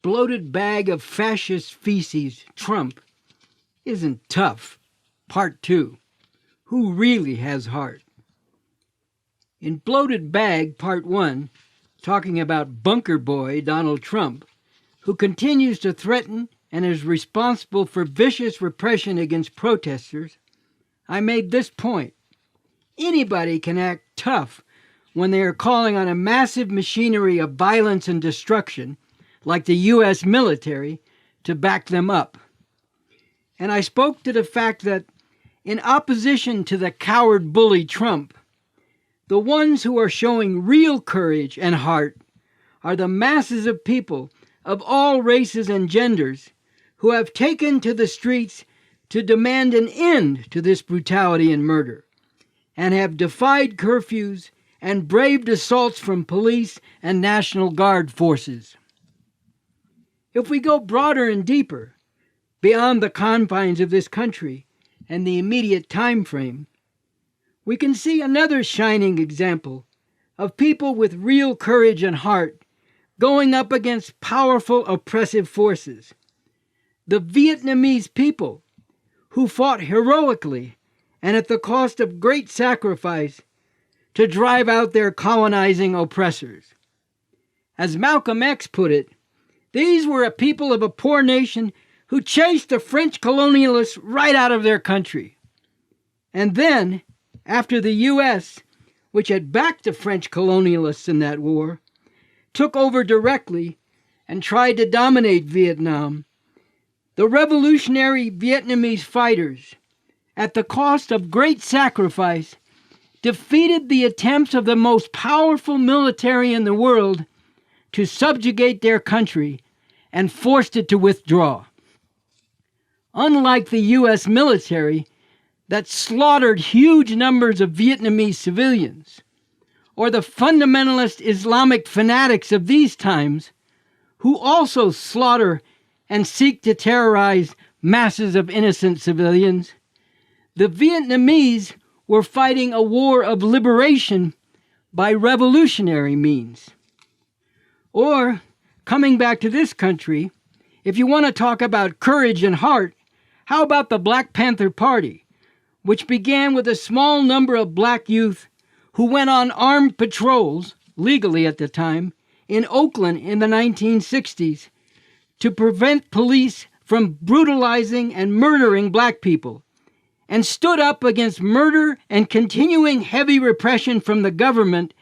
bloated bag of fascist feces, Trump, isn't tough. Part 2. Who really has heart? In Bloated Bag, Part 1, talking about bunker boy Donald Trump, who continues to threaten and is responsible for vicious repression against protesters, I made this point. Anybody can act tough when they are calling on a massive machinery of violence and destruction, like the U.S. military, to back them up. And I spoke to the fact that, in opposition to the coward bully Trump, the ones who are showing real courage and heart are the masses of people of all races and genders who have taken to the streets to demand an end to this brutality and murder, and have defied curfews and braved assaults from police and National Guard forces. If we go broader and deeper, beyond the confines of this country and the immediate time frame, we can see another shining example of people with real courage and heart going up against powerful oppressive forces. The Vietnamese people, who fought heroically and at the cost of great sacrifice to drive out their colonizing oppressors. As Malcolm X put it, these were a people of a poor nation who chased the French colonialists right out of their country. And then, after the U.S., which had backed the French colonialists in that war, took over directly and tried to dominate Vietnam, the revolutionary Vietnamese fighters, at the cost of great sacrifice, defeated the attempts of the most powerful military in the world to subjugate their country and forced it to withdraw. Unlike the U.S. military that slaughtered huge numbers of Vietnamese civilians, or the fundamentalist Islamic fanatics of these times, who also slaughter and seek to terrorize masses of innocent civilians, the Vietnamese were fighting a war of liberation by revolutionary means. Or, coming back to this country, if you want to talk about courage and heart, how about the Black Panther Party, which began with a small number of black youth who went on armed patrols, legally at the time, in Oakland in the 1960s to prevent police from brutalizing and murdering black people, and stood up against murder and continuing heavy repression from the government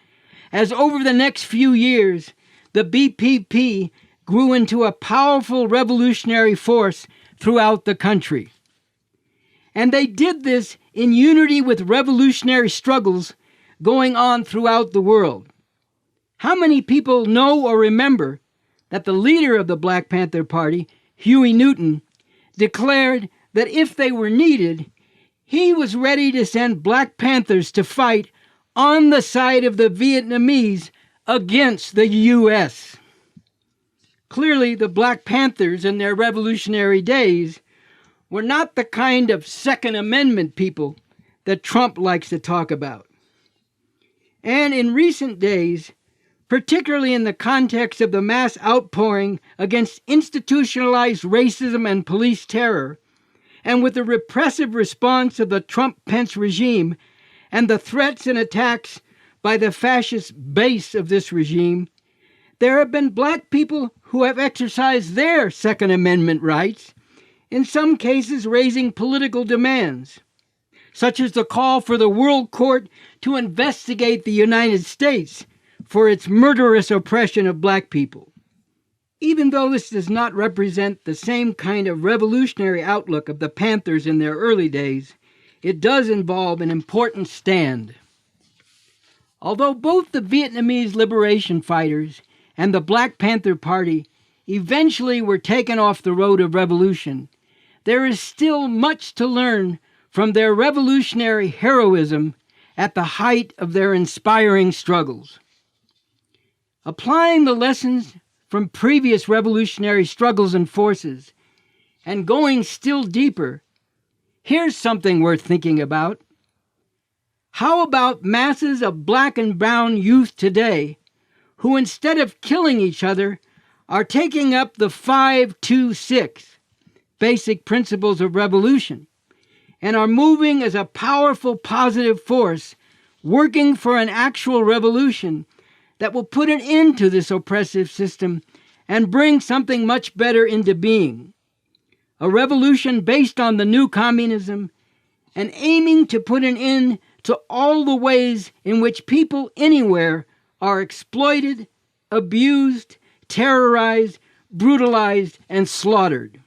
as over the next few years the BPP grew into a powerful revolutionary force throughout the country. And they did this in unity with revolutionary struggles going on throughout the world. How many people know or remember that the leader of the Black Panther Party, Huey Newton, declared that if they were needed, he was ready to send Black Panthers to fight on the side of the Vietnamese against the U.S.? Clearly, the Black Panthers in their revolutionary days were not the kind of Second Amendment people that Trump likes to talk about. And in recent days, particularly in the context of the mass outpouring against institutionalized racism and police terror, and with the repressive response of the Trump-Pence regime and the threats and attacks by the fascist base of this regime, there have been black people who have exercised their Second Amendment rights, in some cases raising political demands, such as the call for the World Court to investigate the United States for its murderous oppression of black people. Even though this does not represent the same kind of revolutionary outlook of the Panthers in their early days, it does involve an important stand. Although both the Vietnamese liberation fighters and the Black Panther Party eventually were taken off the road of revolution, there is still much to learn from their revolutionary heroism at the height of their inspiring struggles. Applying the lessons from previous revolutionary struggles and forces, and going still deeper, here's something worth thinking about. How about masses of black and brown youth today who, instead of killing each other, are taking up the 5-2-6 basic principles of revolution and are moving as a powerful positive force, working for an actual revolution that will put an end to this oppressive system and bring something much better into being. A revolution based on the new communism and aiming to put an end to all the ways in which people anywhere are exploited, abused, terrorized, brutalized, and slaughtered.